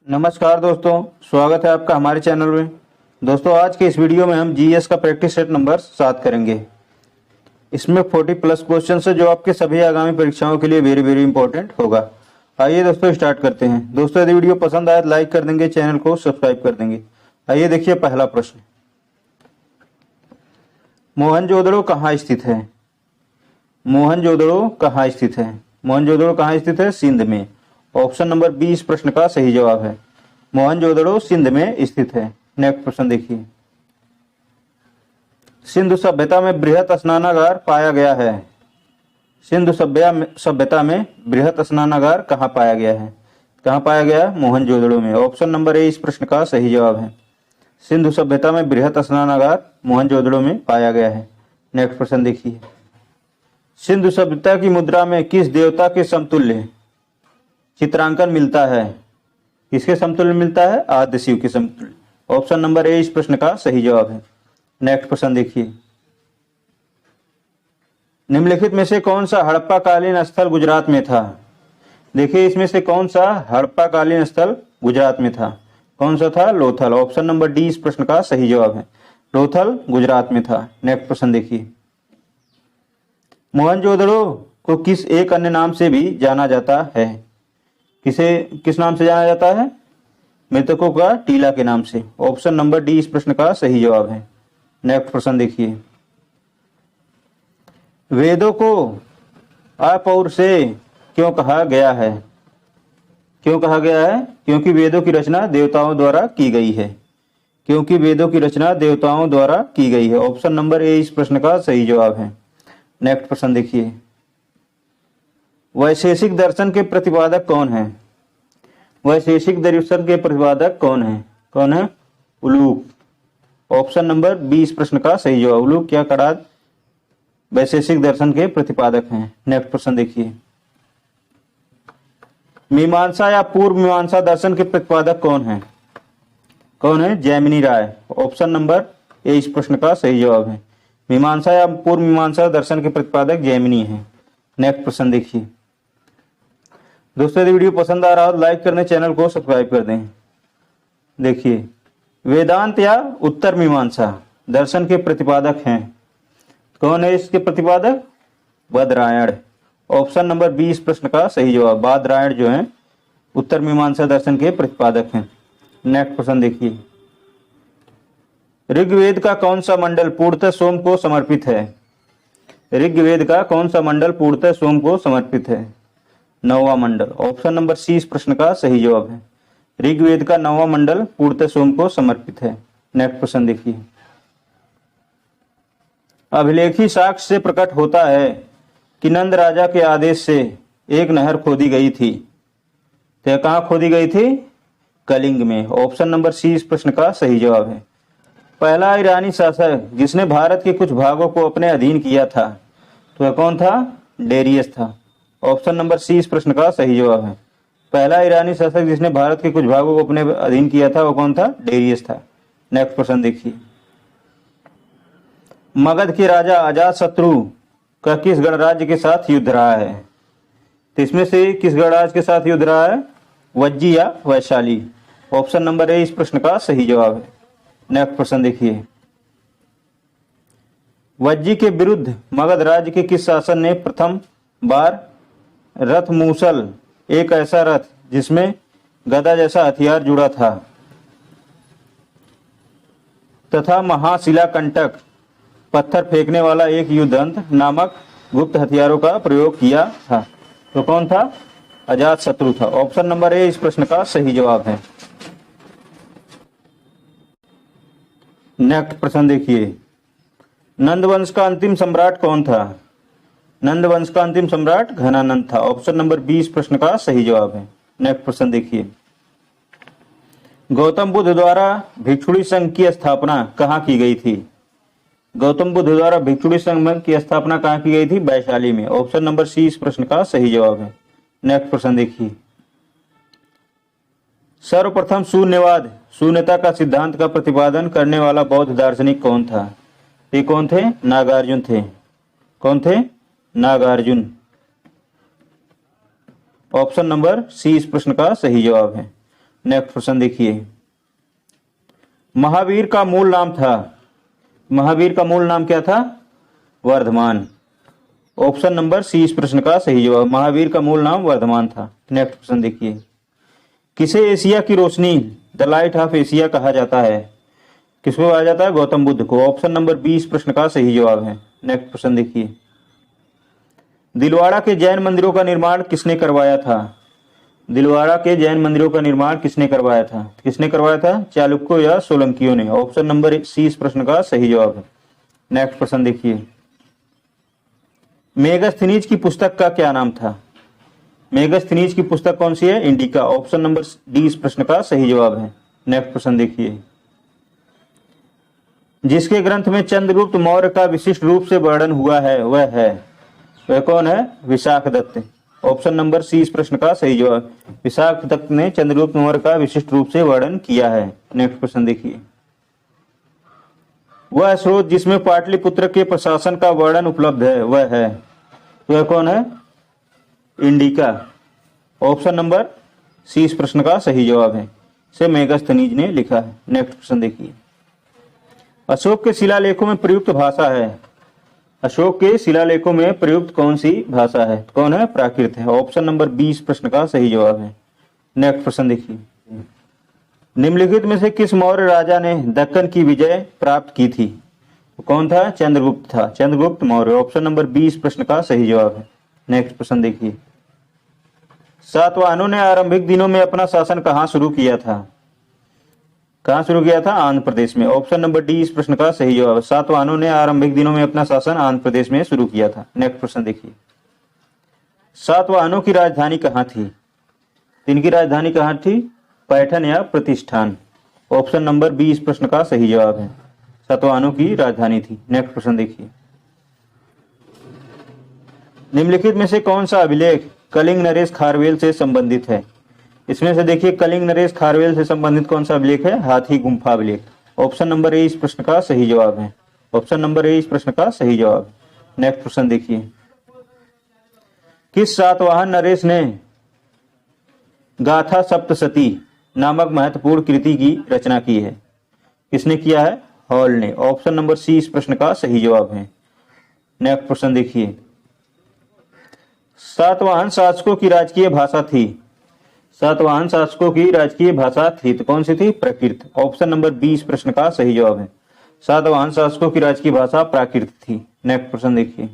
नमस्कार दोस्तों, स्वागत है आपका हमारे चैनल में। दोस्तों, आज के इस वीडियो में हम जीएस का प्रैक्टिस सेट नंबर 7 करेंगे। इसमें 40+ क्वेश्चन है जो आपके सभी आगामी परीक्षाओं के लिए वेरी वेरी इंपॉर्टेंट होगा। आइए दोस्तों स्टार्ट करते हैं। दोस्तों, यदि वीडियो पसंद आए तो लाइक कर देंगे, चैनल को सब्सक्राइब कर देंगे। आइए देखिए पहला प्रश्न। मोहनजोदड़ो कहाँ स्थित है? मोहनजोदड़ो कहाँ स्थित है? मोहनजोदड़ो कहाँ स्थित है? सिंध में। ऑप्शन नंबर 20 प्रश्न का सही जवाब है। मोहनजोदड़ो सिंध में स्थित है। नेक्स्ट प्रश्न देखिए। सिंधु सभ्यता में बृहत स्नानागार पाया गया है। सिंधु सभ्यता में बृहत स्नानागार कहाँ पाया गया है? कहाँ पाया गया? मोहनजोदड़ो में। ऑप्शन नंबर ए इस प्रश्न का सही जवाब है। सिंधु सभ्यता में बृहत स्नानागार मोहनजोदड़ो में पाया गया है। नेक्स्ट प्रश्न देखिए। सिंधु सभ्यता की मुद्रा में किस देवता के समतुल्य चित्रांकन मिलता है? किसके समतुल्य मिलता है? आद्य शिव के समतुल्य। ऑप्शन नंबर ए इस प्रश्न का सही जवाब है। नेक्स्ट प्रश्न देखिए। निम्नलिखित में से कौन सा हड़प्पा कालीन स्थल गुजरात में था? देखिए, इसमें से कौन सा हड़प्पा कालीन स्थल गुजरात में था? कौन सा था? लोथल। ऑप्शन नंबर डी इस प्रश्न का सही जवाब है। लोथल गुजरात में था। नेक्स्ट प्रश्न देखिए। मोहनजोदड़ो को किस एक अन्य नाम से भी जाना जाता है? किस नाम से जाना जाता है? मृतकों का टीला के नाम से। ऑप्शन नंबर डी इस प्रश्न का सही जवाब है। नेक्स्ट प्रश्न देखिए। वेदों को अपौर से क्यों कहा गया है? क्यों कहा गया है? क्योंकि वेदों की रचना देवताओं द्वारा की गई है। क्योंकि वेदों की रचना देवताओं द्वारा की गई है। ऑप्शन नंबर ए इस प्रश्न का सही जवाब है। नेक्स्ट प्रश्न देखिए। वैशेषिक दर्शन के प्रतिपादक कौन है? वैशेषिक दर्शन के प्रतिपादक कौन है? कौन है? उलूक। ऑप्शन नंबर 20 प्रश्न का सही जवाब। उलूक या कड़ाद वैशेषिक दर्शन के प्रतिपादक हैं। नेक्स्ट प्रश्न देखिए। मीमांसा या पूर्व मीमांसा दर्शन के प्रतिपादक कौन है? कौन है? जैमिनी राय। ऑप्शन नंबर ए इस प्रश्न का सही जवाब है। मीमांसा या पूर्व मीमांसा दर्शन के प्रतिपादक जैमिनी है। नेक्स्ट प्रश्न देखिए। दोस्तों, यदि वीडियो पसंद आ रहा हो तो लाइक करने, चैनल को सब्सक्राइब कर दें। देखिए, वेदांत या उत्तर मीमांसा दर्शन के प्रतिपादक हैं। कौन है इसके प्रतिपादक? बादरायण। ऑप्शन नंबर 20 प्रश्न का सही जवाब। बादरायण जो है उत्तर मीमांसा दर्शन के प्रतिपादक हैं। नेक्स्ट प्रश्न देखिए। ऋग्वेद का कौन सा मंडल पूर्णतः सोम को समर्पित है? ऋग्वेद का कौन सा मंडल पूर्णतः सोम को समर्पित है? 9वां मंडल। ऑप्शन नंबर सी इस प्रश्न का सही जवाब है। ऋग्वेद का 9वां मंडल पूर्णतः सोम को समर्पित है। नेक्स्ट प्रश्न देखिए। अभिलेखी साक्ष्य से प्रकट होता है कि नंद राजा के आदेश से एक नहर खोदी गई थी। तो कहाँ खोदी गई थी? कलिंग में। ऑप्शन नंबर सी इस प्रश्न का सही जवाब है। पहला ईरानी शासक जिसने भारत के कुछ भागों को अपने अधीन किया था, तो वह कौन था? डेरियस था। ऑप्शन नंबर सी इस प्रश्न का सही जवाब है। पहला ईरानी शासक जिसने भारत के कुछ भागों को अपने अधीन किया था वो कौन था? डेरियस था। नेक्स्ट प्रश्न देखिए। मगध के राजा अजातशत्रु का किस गणराज्य के साथ युद्ध रहा है? तो इसमें से किस गणराज्य के साथ युद्ध रहा है? वज्जी या वैशाली। ऑप्शन नंबर ए इस प्रश्न का सही जवाब है। नेक्स्ट प्रश्न देखिए। वज्जी के विरुद्ध मगध राज्य के किस शासक ने प्रथम बार रथ मूसल, एक ऐसा रथ जिसमें गदा जैसा हथियार जुड़ा था, तथा महाशिलाकंटक पत्थर फेंकने वाला एक युद्धंत नामक गुप्त हथियारों का प्रयोग किया था? तो कौन था? अजातशत्रु था। ऑप्शन नंबर ए इस प्रश्न का सही जवाब है। नेक्स्ट प्रश्न देखिए। नंदवंश का अंतिम सम्राट कौन था? नंदवंश का अंतिम सम्राट घनानंद था। ऑप्शन नंबर 20 प्रश्न का सही जवाब है। नेक्स्ट प्रश्न देखिए। गौतम बुद्ध द्वारा भिक्षुणी संघ की स्थापना कहाँ की गई थी? गौतम बुद्ध द्वारा भिक्षुणी संघ की स्थापना कहाँ की गई थी? वैशाली में। ऑप्शन नंबर सी इस प्रश्न का सही जवाब है। नेक्स्ट प्रश्न देखिए। सर्वप्रथम शून्यवाद, शून्यता का सिद्धांत का प्रतिपादन करने वाला बौद्ध दार्शनिक कौन था? ये कौन थे? नागार्जुन थे। कौन थे? नागार्जुन। ऑप्शन नंबर सी इस प्रश्न का सही जवाब है। नेक्स्ट प्रश्न देखिए, महावीर का मूल नाम था, महावीर का मूल नाम क्या था? वर्धमान। ऑप्शन नंबर सी इस प्रश्न का सही जवाब, महावीर का मूल नाम वर्धमान था। नेक्स्ट प्रश्न देखिए, किसे एशिया की रोशनी, द लाइट ऑफ एशिया कहा जाता है? किसको कहा जाता है? गौतम बुद्ध को। ऑप्शन नंबर 20 प्रश्न का सही जवाब है। नेक्स्ट प्रश्न देखिए, दिलवाड़ा के जैन मंदिरों का निर्माण किसने करवाया था? दिलवाड़ा के जैन मंदिरों का निर्माण किसने करवाया था? किसने करवाया था? चालुक्यों या सोलंकियों ने? ऑप्शन नंबर सी इस प्रश्न का सही जवाब है। नेक्स्ट प्रश्न देखिए, मेगास्थनीज की पुस्तक का क्या नाम था? मेगास्थनीज की पुस्तक कौन सी है? इंडिका। ऑप्शन नंबर डी इस प्रश्न का सही जवाब है। नेक्स्ट प्रश्न देखिए, जिसके ग्रंथ में चंद्रगुप्त मौर्य का विशिष्ट रूप से वर्णन हुआ है वह कौन है? विशाखदत्त। ऑप्शन नंबर सी इस प्रश्न का सही जवाब, विशाखदत्त ने चंद्रगुप्त मौर्य का विशिष्ट रूप से वर्णन किया है। नेक्स्ट प्रश्न देखिए, वह स्रोत जिसमें पाटलिपुत्र के प्रशासन का वर्णन उपलब्ध है वह कौन है? इंडिका। ऑप्शन नंबर सी इस प्रश्न का सही जवाब है, इसे मेगास्थनीज ने लिखा है। नेक्स्ट प्रश्न देखिए, अशोक के शिलालेखों में प्रयुक्त भाषा है, अशोक के शिलालेखों में प्रयुक्त कौन सी भाषा है? कौन है? प्राकृत है। ऑप्शन नंबर 20 प्रश्न का सही जवाब है। नेक्स्ट प्रश्न देखिए, निम्नलिखित में से किस मौर्य राजा ने दक्कन की विजय प्राप्त की थी? कौन था? चंद्रगुप्त था, चंद्रगुप्त मौर्य। ऑप्शन नंबर 20 प्रश्न का सही जवाब है। नेक्स्ट प्रश्न देखिए, सातवाहनों ने आरंभिक दिनों में अपना शासन कहाँ शुरू किया था? कहाँ शुरू किया था? आंध्र प्रदेश में। ऑप्शन नंबर डी इस प्रश्न का सही जवाब है, सातवाहनों ने आरंभिक दिनों में अपना शासन आंध्र प्रदेश में शुरू किया था। नेक्स्ट प्रश्न देखिए, सातवाहनों की राजधानी कहाँ थी? इनकी राजधानी कहाँ थी? पैठन या प्रतिष्ठान। ऑप्शन नंबर बी इस प्रश्न का सही जवाब है, सातवाहनों की राजधानी थी। नेक्स्ट प्रश्न देखिए, निम्नलिखित में से कौन सा अभिलेख कलिंग नरेश खारवेल से संबंधित है? इसमें से देखिए, कलिंग नरेश खारवेल से संबंधित कौन सा अभिलेख है? हाथी गुम्फा अभिलेख। ऑप्शन नंबर ए इस प्रश्न का सही जवाब है, ऑप्शन नंबर ए इस प्रश्न का सही जवाब। नेक्स्ट प्रश्न देखिए, किस सातवाहन नरेश ने गाथा सप्तशती नामक महत्वपूर्ण कृति की रचना की है? किसने किया है? हॉल ने। ऑप्शन नंबर सी इस प्रश्न का सही जवाब है। नेक्स्ट प्रश्न देखिए, सातवाहन शासकों की राजकीय भाषा थी, सातवाहन शासकों की राजकीय भाषा थी तो कौन सी थी? प्राकृत। ऑप्शन नंबर 20 प्रश्न का सही जवाब है, सातवाहन शासकों की राजकीय भाषा प्राकृत थी। नेक्स्ट प्रश्न देखिए,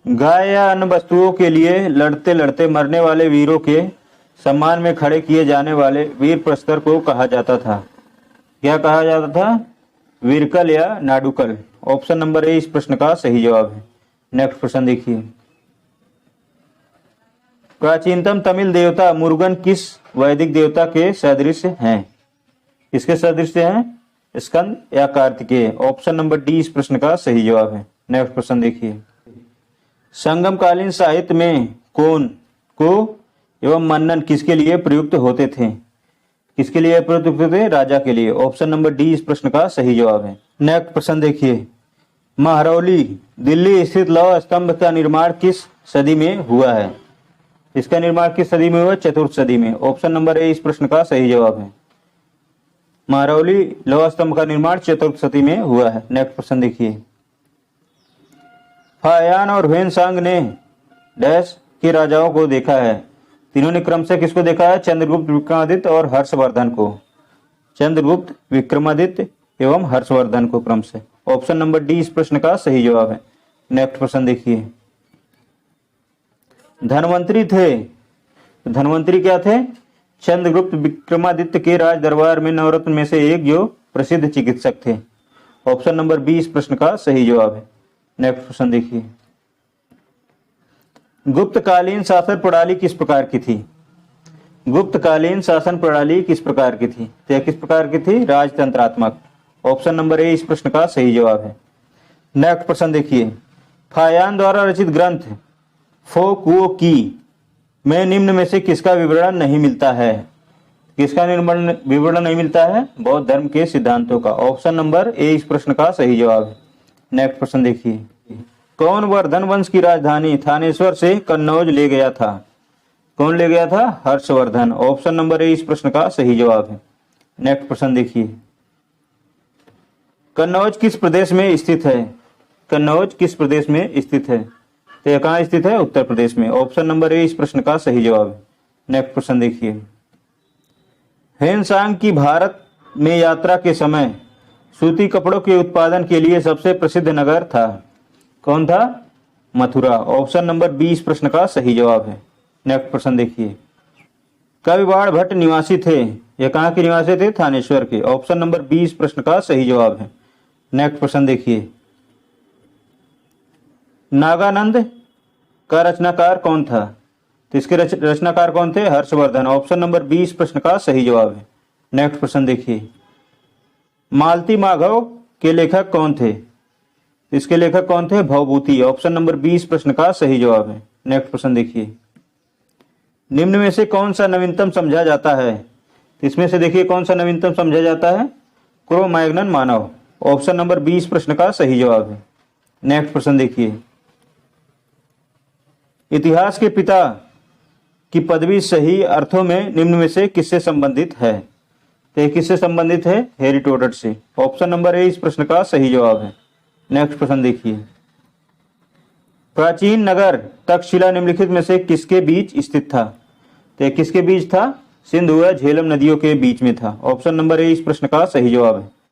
गाय या अन्य वस्तुओं के लिए लड़ते लड़ते मरने वाले वीरों के सम्मान में खड़े किए जाने वाले वीर प्रस्तर को कहा जाता था? क्या कहा जाता था? वीरकल या नाडुकल। ऑप्शन नंबर ए इस प्रश्न का सही जवाब है। नेक्स्ट प्रश्न देखिए, प्राचीनतम तमिल देवता मुरुगन किस वैदिक देवता के सदृश हैं? किसके सदृश हैं? स्कंद या कार्तिकेय। ऑप्शन नंबर डी इस प्रश्न का सही जवाब है। नेक्स्ट प्रश्न देखिए, संगमकालीन साहित्य में कौन को एवं मन्नन किसके लिए प्रयुक्त होते थे? किसके लिए प्रयुक्त होते थे? राजा के लिए। ऑप्शन नंबर डी इस प्रश्न का सही जवाब है। नेक्स्ट प्रश्न देखिए, महरौली दिल्ली स्थित लौह स्तंभ का निर्माण किस सदी में हुआ है? इसका निर्माण किस सदी में हुआ? चतुर्थ सदी में। ऑप्शन नंबर ए इस प्रश्न का सही जवाब है, महरौली लौह स्तंभ का निर्माण चतुर्थ सदी में हुआ है। नेक्स्ट प्रश्न देखिए, फायान और ह्वेनसांग ने डैश के राजाओं को देखा है? तीनों ने क्रम से किसको देखा है? चंद्रगुप्त विक्रमादित्य और हर्षवर्धन को। चंद्रगुप्त विक्रमादित्य एवं हर्षवर्धन को क्रम से। ऑप्शन नंबर डी इस प्रश्न का सही जवाब है। नेक्स्ट प्रश्न देखिए, धनवंतरी थे, धनवंतरी क्या थे? चंद्रगुप्त विक्रमादित्य के राज दरबार में नवरत्न में से एक जो प्रसिद्ध चिकित्सक थे। ऑप्शन नंबर बी इस प्रश्न का सही जवाब है। नेक्स्ट प्रश्न देखिए, गुप्तकालीन शासन प्रणाली किस प्रकार की थी? गुप्तकालीन शासन प्रणाली किस प्रकार की थी? तो किस प्रकार की थी? राजतंत्रात्मक। ऑप्शन नंबर ए इस प्रश्न का सही जवाब है। नेक्स्ट प्रश्न देखिए, फायान द्वारा रचित ग्रंथ फोकुओ की में निम्न में से किसका विवरण नहीं मिलता है? किसका विवरण नहीं मिलता है? बौद्ध धर्म के सिद्धांतों का। ऑप्शन नंबर ए इस प्रश्न का सही जवाब है। नेक्स्ट प्रश्न देखिए, कौन वर्धन वंश की राजधानी थानेश्वर से कन्नौज ले गया था? कौन ले गया था? हर्षवर्धन। ऑप्शन नंबर ए इस प्रश्न का सही जवाब है। नेक्स्ट प्रश्न देखिए, कन्नौज किस प्रदेश में स्थित है? कन्नौज किस प्रदेश में स्थित है? तो यह कहाँ स्थित है? उत्तर प्रदेश में। ऑप्शन नंबर ए इस प्रश्न का सही जवाब है। नेक्स्ट प्रश्न देखिए, ह्वेनसांग की भारत में यात्रा के समय सूती कपड़ों के उत्पादन के लिए सबसे प्रसिद्ध नगर था। कौन था? मथुरा। ऑप्शन नंबर बी इस प्रश्न का सही जवाब है। नेक्स्ट प्रश्न देखिए, कविबाड़ भट्ट निवासी थे। यह कहाँ के निवासी थे? थानेश्वर के। ऑप्शन नंबर बी इस प्रश्न का सही जवाब है। नेक्स्ट प्रश्न देखिए, नागानंद का रचनाकार कौन था? तो इसके रचनाकार कौन थे? हर्षवर्धन। ऑप्शन नंबर बी इस प्रश्न का सही जवाब है। नेक्स्ट प्रश्न देखिए, मालती माधव के लेखक कौन थे? इसके लेखक कौन थे? भवभूति। ऑप्शन नंबर बी इस प्रश्न का सही जवाब है। नेक्स्ट प्रश्न देखिए, निम्न में से कौन सा नवीनतम समझा जाता है? इसमें से देखिए कौन सा नवीनतम समझा जाता है? क्रो मैग्नन मानव। ऑप्शन नंबर बी इस प्रश्न का सही जवाब है। नेक्स्ट प्रश्न देखिए, इतिहास के पिता की पदवी सही अर्थों में निम्न में से किससे संबंधित है? तो किससे संबंधित है? हेरोडोटस से। ऑप्शन नंबर ए इस प्रश्न का सही जवाब है। नेक्स्ट प्रश्न देखिए, प्राचीन नगर तक्षशिला निम्नलिखित में से किसके बीच स्थित था? तो किसके बीच था? सिंधु व झेलम नदियों के बीच में था। ऑप्शन नंबर ए इस प्रश्न का सही जवाब है।